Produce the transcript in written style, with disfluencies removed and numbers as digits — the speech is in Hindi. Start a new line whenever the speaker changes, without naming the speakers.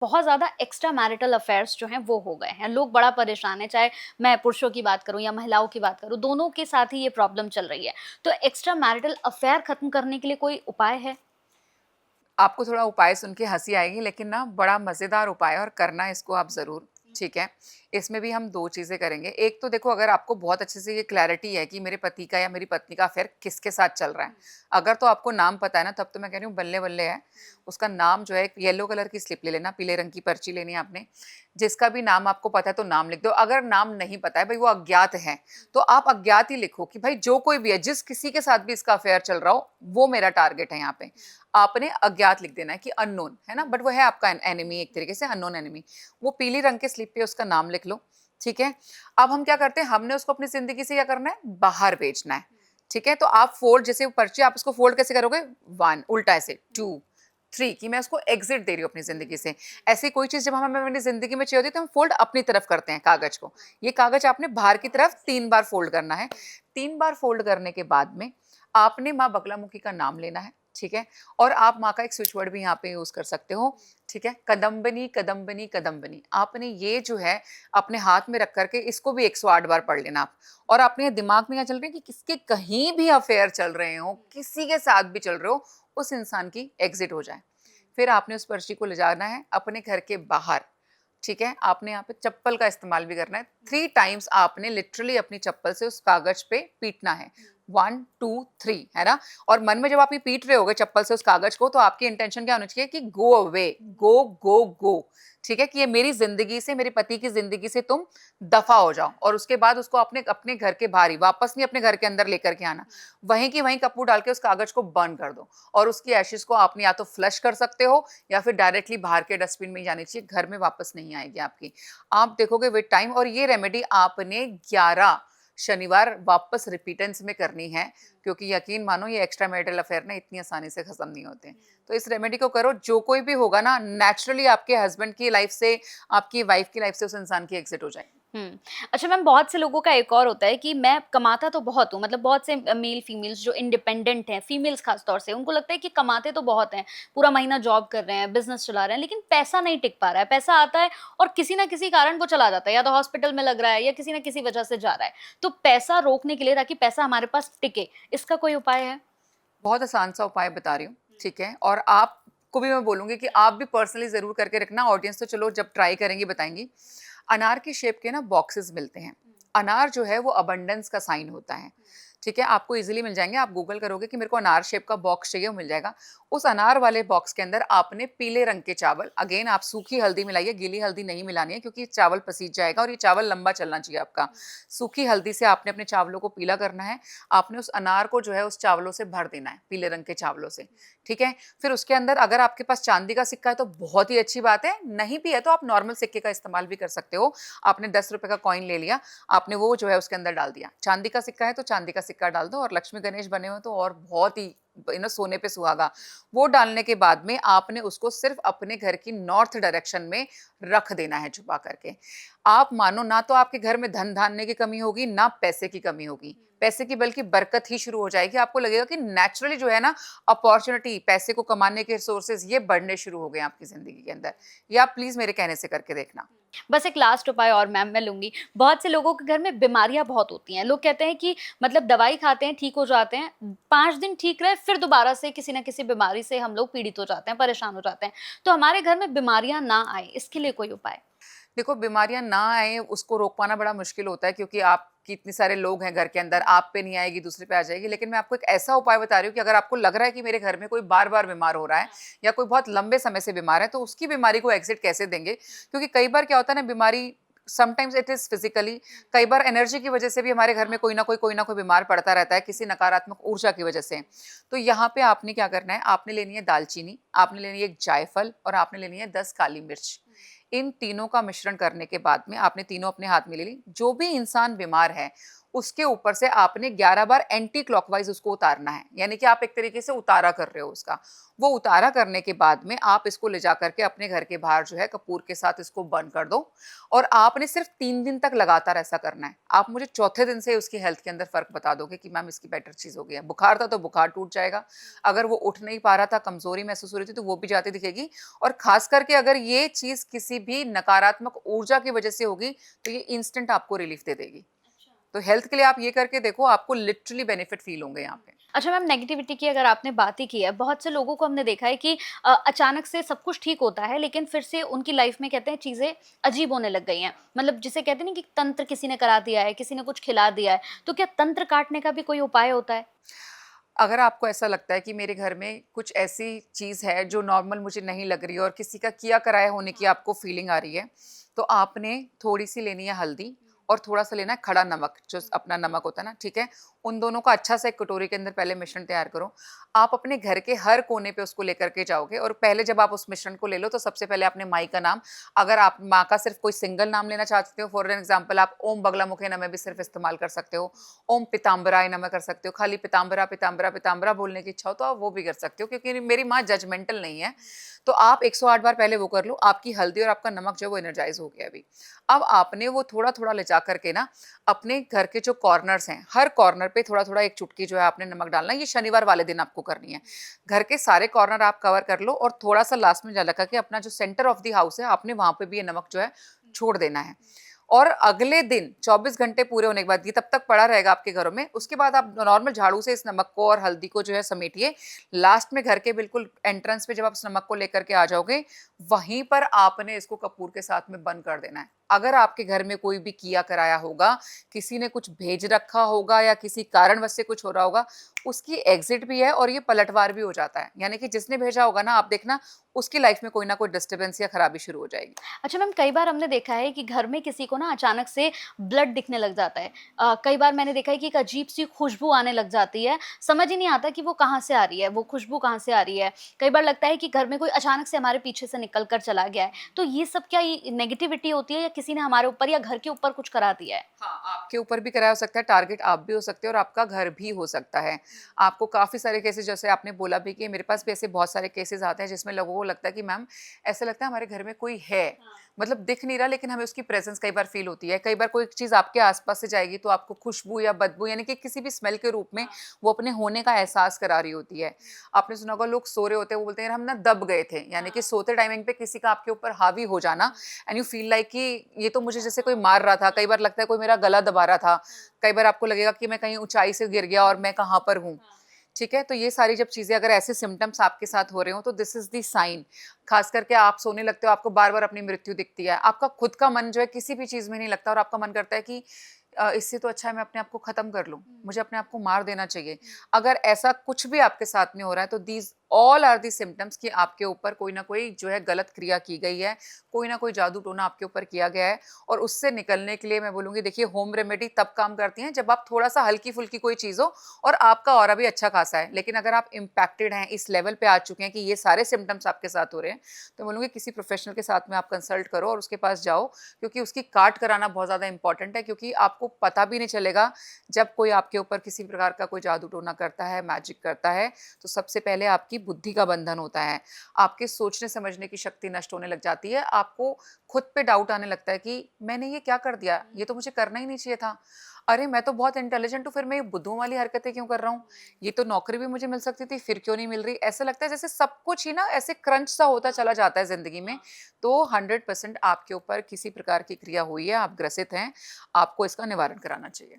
बहुत ज़्यादा एक्स्ट्रा मैरिटल अफेयर्स जो हैं वो हो गए हैं। लोग बड़ा परेशान हैं, चाहे मैं पुरुषों की बात करूँ या महिलाओं की बात करूँ, दोनों के साथ ही ये प्रॉब्लम चल रही है। तो एक्स्ट्रा मैरिटल अफेयर खत्म करने के लिए कोई उपाय है?
आपको थोड़ा उपाय सुन के हँसी आएगी, लेकिन ना बड़ा मज़ेदार उपाय है और करना इसको आप ज़रूर, ठीक है? इसमें भी हम 2 चीज़ें करेंगे। एक तो देखो, अगर आपको बहुत अच्छे से ये क्लैरिटी है कि मेरे पति का या मेरी पत्नी का अफ़ेयर किसके साथ चल रहा है। अगर तो आपको नाम पता है ना, तब तो मैं कह रही हूँ बल्ले-बल्ले है। उसका नाम जो है, एक येलो कलर की स्लिप ले लेना, पीले रंग की पर्ची लेनी है आपने। जिसका भी नाम आपको पता है तो नाम लिख दो। अगर नाम नहीं पता है, भई वो अज्ञात है, तो आप अज्ञात ही लिखो कि भाई जो कोई भी है, जिस किसी के साथ भी इसका अफ़ेयर चल रहा हो, वो मेरा टारगेट है यहाँ पे। आपने अज्ञात लिख देना है कि अननोन, है ना? बट वो है आपका एनिमी, एक तरीके से अननोन एनिमी। वो पीली रंग के स्लिप पे उसका नाम लिख लो, ठीक है? अब हम क्या करते हैं, हमने उसको अपनी ज़िंदगी से क्या करना है, बाहर भेजना है, ठीक है? तो आप फ़ोल्ड, जैसे वो पर्ची, आप उसको फ़ोल्ड कैसे करोगे? 1 उल्टा ऐसे, 2, 3, कि मैं उसको एग्ज़िट दे रही हूँ अपनी ज़िंदगी से। ऐसी कोई चीज़ जब हमें अपनी ज़िंदगी में चाहिए होती है, तो हम फ़ोल्ड अपनी तरफ करते हैं कागज़ को। ये कागज़ आपने बाहर की तरफ 3 बार फ़ोल्ड करना है। 3 बार फ़ोल्ड करने के बाद में आपने माँ बगलामुखी का नाम लेना है, ठीक है? और आप माँ का एक स्विच वर्ड भी यहाँ पे यूज़ कर सकते हो, ठीक है? कदम्बनी, कदम्बनी, कदम्बनी। आपने ये जो है अपने हाथ में रख कर के इसको भी 108 बार पढ़ लेना आप। और अपने दिमाग में क्या चल रहा है कि किसके कहीं भी अफ़ेयर चल रहे हों, किसी के साथ भी चल रहे हो, उस इंसान की एग्ज़िट हो जाए। फिर आपने उस पर्ची को ले जाना है अपने घर के बाहर, ठीक है? आपने यहाँ पे चप्पल का इस्तेमाल भी करना है। 3 टाइम्स आपने लिटरली अपनी चप्पल से उस कागज़ पे पीटना है। 1, 2, 3, है ना? और मन में जब आप ये पीट रहे होगे चप्पल से उस कागज़ को, तो आपकी इंटेंशन क्या होनी चाहिए कि गो अवे, गो, गो, गो। ठीक है? कि ये मेरी ज़िंदगी से, मेरे पति की ज़िंदगी से तुम दफ़ा हो जाओ, और उसके बाद उसको अपने अपने घर के बाहर ही, वापस नहीं अपने घर के अंदर लेकर के आना। वहीं की वहीं कपूर डाल के उस कागज़ को बर्न कर दो, और उसकी एशेज़ को आपने या तो फ्लश कर सकते हो, या फिर डायरेक्टली बाहर के डस्टबिन में ही जानी चाहिए, घर में वापस नहीं आएगी आपकी। आप देखोगे विद टाइम, और ये रेमेडी आपने 11 शनिवार वापस रिपीटेंस में करनी है, क्योंकि यकीन मानो ये एक्स्ट्रा मैरिटल अफेयर ना इतनी आसानी से खत्म नहीं होते। तो इस रेमेडी को करो, जो कोई भी होगा ना, नेचुरली आपके हस्बैंड की लाइफ से, आपकी वाइफ की लाइफ से उस इंसान की एग्जिट हो जाएगी।
हुँ। अच्छा मैम, बहुत से लोगों का एक और होता है कि मैं कमाता तो बहुत हूँ, मतलब बहुत से मेल फीमेल्स जो इंडिपेंडेंट हैं, फीमेल्स खास तौर से, उनको लगता है कि कमाते तो बहुत हैं, पूरा महीना जॉब कर रहे हैं, बिज़नेस चला रहे हैं, लेकिन पैसा नहीं टिक पा रहा है। पैसा आता है और किसी न किसी कारण वो चला जाता है, या तो हॉस्पिटल में लग रहा है या किसी न किसी वजह से जा रहा है। तो पैसा रोकने के लिए, ताकि पैसा हमारे पास टिके, इसका कोई उपाय है?
बहुत आसान सा उपाय बता रही हूँ, ठीक है? और आपको भी मैं बोलूँगी कि आप भी पर्सनली ज़रूर करके रखना, ऑडियंस तो चलो जब ट्राई करेंगी बताएँगी। अनार की शेप के ना बॉक्सेस मिलते हैं। अनार जो है वो अबंडेंस का साइन होता है, ठीक है? आपको ईज़िली मिल जाएँगे, आप गूगल करोगे कि मेरे को अनार शेप का बॉक्स चाहिए, वो मिल जाएगा। उस अनार वाले बॉक्स के अंदर आपने पीले रंग के चावल, अगेन आप सूखी हल्दी मिलाइए, गीली हल्दी नहीं मिलानी है, क्योंकि चावल पसीज जाएगा, और ये चावल लंबा चलना चाहिए आपका। सूखी हल्दी से आपने अपने चावलों को पीला करना है। आपने उस अनार को जो है उस चावलों से भर देना है, पीले रंग के चावलों से, ठीक है? फिर उसके अंदर अगर आपके पास चांदी का सिक्का है तो बहुत ही अच्छी बात है, नहीं भी है तो आप नॉर्मल सिक्के का इस्तेमाल भी कर सकते हो। आपने 10 रुपए का कॉइन ले लिया, आपने वो जो है उसके अंदर डाल दिया। चांदी का सिक्का है तो चांदी का सिक्का डाल दो, और लक्ष्मी गणेश बने हो तो और बहुत ही सोने पे सुहागा। वो डालने के बाद में आपने उसको सिर्फ अपने घर की नॉर्थ डायरेक्शन में रख देना है छुपा करके। आप मानो ना, तो आपके घर में धन धान्य की कमी होगी, ना पैसे की कमी होगी। पैसे की बल्कि बरकत ही शुरू हो जाएगी। आपको लगेगा कि नेचुरली जो है ना, अपॉर्च्युनिटी, पैसे को कमाने के सोर्सेज़ ये बढ़ने शुरू हो गए हैं आपकी ज़िंदगी के अंदर। ये आप प्लीज़ मेरे कहने से करके देखना।
बस एक लास्ट उपाय और मैम मैं लूँगी। बहुत से लोगों के घर में बीमारियाँ बहुत होती हैं। लोग कहते हैं कि मतलब दवाई खाते हैं, ठीक हो जाते हैं, 5 दिन ठीक रहे, फिर दोबारा से किसी न किसी बीमारी से हम लोग पीड़ित हो जाते हैं, परेशान हो जाते हैं। तो हमारे घर में बीमारियाँ ना आएँ, इसके लिए कोई उपाय?
देखो, बीमारियाँ ना आए उसको रोक पाना बड़ा मुश्किल होता है, क्योंकि आपकी इतने सारे लोग हैं घर के अंदर, आप पे नहीं आएगी, दूसरे पे आ जाएगी। लेकिन मैं आपको एक ऐसा उपाय बता रही हूँ कि अगर आपको लग रहा है कि मेरे घर में कोई बार-बार बीमार हो रहा है, या कोई बहुत लंबे समय से बीमार है, तो उसकी बीमारी को एग्ज़िट कैसे देंगे? क्योंकि कई बार क्या होता है ना, बीमारी समटाइम्स इट इज़ फिज़िकली, कई बार एनर्जी की वज़ह से भी हमारे घर में कोई ना कोई बीमार पड़ता रहता है, किसी नकारात्मक ऊर्जा की वज़ह से। तो यहाँ पे आपने क्या करना है, आपने लेनी है दालचीनी, आपने लेनी है एक जायफल, और आपने लेनी है 10 काली मिर्च। इन तीनों का मिश्रण करने के बाद में आपने तीनों अपने हाथ में ले ली। जो भी इंसान बीमार है, उसके ऊपर से आपने 11 बार एंटी क्लॉकवाइज़ उसको उतारना है। यानी कि आप एक तरीके से उतारा कर रहे हो उसका। वो उतारा करने के बाद में आप इसको ले जाकर के अपने घर के बाहर जो है कपूर के साथ इसको बर्न कर दो और आपने सिर्फ 3 दिन तक लगातार ऐसा करना है। आप मुझे चौथे दिन से उसकी हेल्थ के अंदर फ़र्क बता दोगे कि मैम इसकी बेटर चीज़ हो गई है। बुखार था तो बुखार टूट जाएगा। अगर वो उठ नहीं पा रहा था, कमज़ोरी महसूस हो रही थी तो वो भी जाती दिखेगी और ख़ास करके अगर ये चीज़ किसी भी नकारात्मक ऊर्जा की वज़ह से होगी, तो ये इंस्टेंट आपको रिलीफ़ दे देगी। तो हेल्थ के लिए आप ये करके देखो, आपको लिटरली बेनिफिट फ़ील होंगे यहाँ पे।
अच्छा मैम, नेगेटिविटी की अगर आपने बात ही की है, बहुत से लोगों को हमने देखा है कि अचानक से सब कुछ ठीक होता है, लेकिन फिर से उनकी लाइफ में कहते हैं चीज़ें अजीब होने लग गई हैं। मतलब जिसे कहते हैं ना कि तंत्र किसी ने करा दिया है, किसी ने कुछ खिला दिया है, तो क्या तंत्र काटने का भी कोई उपाय होता है?
अगर आपको ऐसा लगता है कि मेरे घर में कुछ ऐसी चीज़ है जो नॉर्मल मुझे नहीं लग रही है और किसी का किया कराया होने की आपको फीलिंग आ रही है, तो आपने थोड़ी-सी लेनी है हल्दी और थोड़ा-सा लेना है खड़ा नमक, जो अपना नमक होता है ना, ठीक है? उन दोनों का अच्छा सा एक कटोरी के अंदर पहले मिश्रण तैयार करो। आप अपने घर के हर कोने पे उसको लेकर के जाओगे और पहले जब आप उस मिश्रण को ले लो, तो सबसे पहले अपने माई का नाम, अगर आप माँ का सिर्फ़ कोई सिंगल नाम लेना चाहते हो, फॉर एन एग्ज़ाम्पल आप ओम बगलामुखे नमः भी सिर्फ़ इस्तेमाल कर सकते हो। ओम पीताम्बराय नमः कर सकते हो, खाली पीताम्बरा, पीताम्बरा, पीताम्बरा बोलने की इच्छा हो तो आप वो भी कर सकते हो क्योंकि मेरी माँ जजमेंटल नहीं है। तो आप 108 बार पहले वो कर लो, आपकी हल्दी और आपका नमक जो है वो एनर्जाइज़ हो गया अभी। अब आपने वो थोड़ा-थोड़ा ले जा कर के ना अपने घर के जो कॉर्नर्स हैं, हर कॉर्नर पे थोड़ा-थोड़ा एक चुटकी जो है आपने नमक डालना है, ये शनिवार वाले दिन आपको करनी है। घर के सारे कॉर्नर आप कवर कर लो और थोड़ा-सा लास्ट में जा लगा के अपना जो सेंटर ऑफ द हाउस है, आपने वहाँ पे भी ये नमक जो है छोड़ देना है। और अगले दिन 24 घंटे पूरे होने के बाद ये तब तक पड़ा रहेगा आपके घरों में। उसके बाद आप नॉर्मल झाड़ू से इस नमक को और हल्दी को जो है समेटिए। लास्ट में घर के बिल्कुल एंट्रेंस पे जब आप इस नमक को लेकर के आ जाओगे, वहीं पर आपने इसको कपूर के साथ में बंद कर देना है। अगर आपके घर में कोई भी किया कराया होगा, किसी ने कुछ भेज रखा होगा या किसी कारणवश से कुछ हो रहा होगा, उसकी एग्ज़िट भी है और ये पलटवार भी हो जाता है। यानी कि जिसने भेजा होगा ना, आप देखना उसकी लाइफ़ में कोई ना कोई डिस्टर्बेंस या खराबी शुरू हो जाएगी।
अच्छा मैम, कई बार हमने देखा है कि घर में किसी को ना अचानक से ब्लड दिखने लग जाता है। कई बार मैंने देखा है कि एक अजीब-सी खुशबू आने लग जाती है, समझ ही नहीं आता कि वो कहाँ से आ रही है, वो खुशबू कहाँ से आ रही है। कई बार लगता है कि घर में कोई अचानक से हमारे पीछे से निकल कर चला गया है। तो ये सब क्या ये नेगेटिविटी होती है या किसी ने हमारे ऊपर या घर के ऊपर कुछ करा दिया है?
हाँ, आपके ऊपर भी कराया हो सकता है, टारगेट आप भी हो सकते हो और आपका घर भी हो सकता है। आपको काफ़ी सारे केसेज़ जैसे आपने बोला भी कि मेरे पास भी ऐसे बहुत सारे केसेज़ आते हैं जिसमें लोगों को लगता है कि मैम ऐसा लगता है हमारे घर में कोई है। मतलब दिख नहीं रहा लेकिन हमें उसकी प्रेज़ेंस कई बार फ़ील होती है। कई बार कोई चीज़ आपके आस-पास से जाएगी तो आपको खुशबू या बदबू यानी कि किसी भी स्मेल के रूप में वो अपने होने का एहसास करा रही होती है। आपने सुना होगा लोग सो रहे होते हैं, वो बोलते हैं यार हम ना दब गए थे। यानी कि सोते टाइमिंग पे किसी का आपके ऊपर हावी हो जाना एंड यू फील लाइक कि ये तो मुझे जैसे कोई मार रहा था। कई बार लगता है कोई मेरा गला दबा रहा था। कई बार आपको लगेगा कि मैं कहीं ऊँचाई से गिर गया और मैं कहाँ पर हूँ। ठीक है? तो ये सारी जब चीज़ें अगर ऐसे सिम्पटम्स आपके साथ हो रहे हो तो दिस इज़ द साइन। ख़ास करके आप सोने लगते हो, आपको बार-बार अपनी मृत्यु दिखती है। आपका खुद का मन जो है किसी भी चीज़ में नहीं लगता और आपका मन करता है कि इससे तो अच्छा है मैं अपने आप को ख़त्म कर लूँ। मुझे अपने आप को मार देना चाहिए। अगर ऐसा कुछ भी आपके साथ में हो रहा है तो these all are the symptoms कि आपके ऊपर कोई न कोई जो है गलत क्रिया की गई है, कोई न कोई जादू-टोना आपके ऊपर किया गया है और उससे निकलने के लिए मैं बोलूँगी देखिए होम रेमेडी तब काम करती हैं जब आप थोड़ा-सा हल्की-फुल्की कोई चीज़ हो और आपका ऑरा भी अच्छा-खासा है। लेकिन अगर आप इम्पैक्टेड हैं, इस लेवल पे आ चुके हैं कि ये सारे सिम्पटम्स आपके साथ हो रहे हैं, तो बोलूँगी किसी प्रोफ़ेशनल के साथ में आप कंसल्ट करो और उसके पास जाओ क्योंकि उसकी काट कराना बहुत ज़्यादा इम्पोर्टेंट है क्योंकि आपको पता भी नहीं चलेगा जब कोई आपके ऊपर किसी प्रकार का कोई जादू-टोना करता है, मैजिक करता है, तो सबसे पहले आपकी बुद्धि का बंधन होता है। आपके सोचने-समझने की शक्ति नष्ट होने लग जाती है। आपको खुद पे डाउट आने लगता है कि मैंने ये क्या कर दिया? ये तो मुझे करना ही नहीं चाहिए था। अरे! मैं तो बहुत इंटेलिजेंट हूँ, फिर मैं ये बुद्धू वाली हरकतें क्यों कर रहा हूँ? ये तो नौकरी भी मुझे मिल सकती थी, फिर क्यों नहीं मिल रही? ऐसा लगता है जैसे सब कुछ ही ना ऐसे क्रंच सा होता चला जाता है ज़िंदगी में। तो 100% आपके ऊपर किसी प्रकार की क्रिया हुई है, आप ग्रसित हैं, आपको इसका निवारण कराना चाहिए।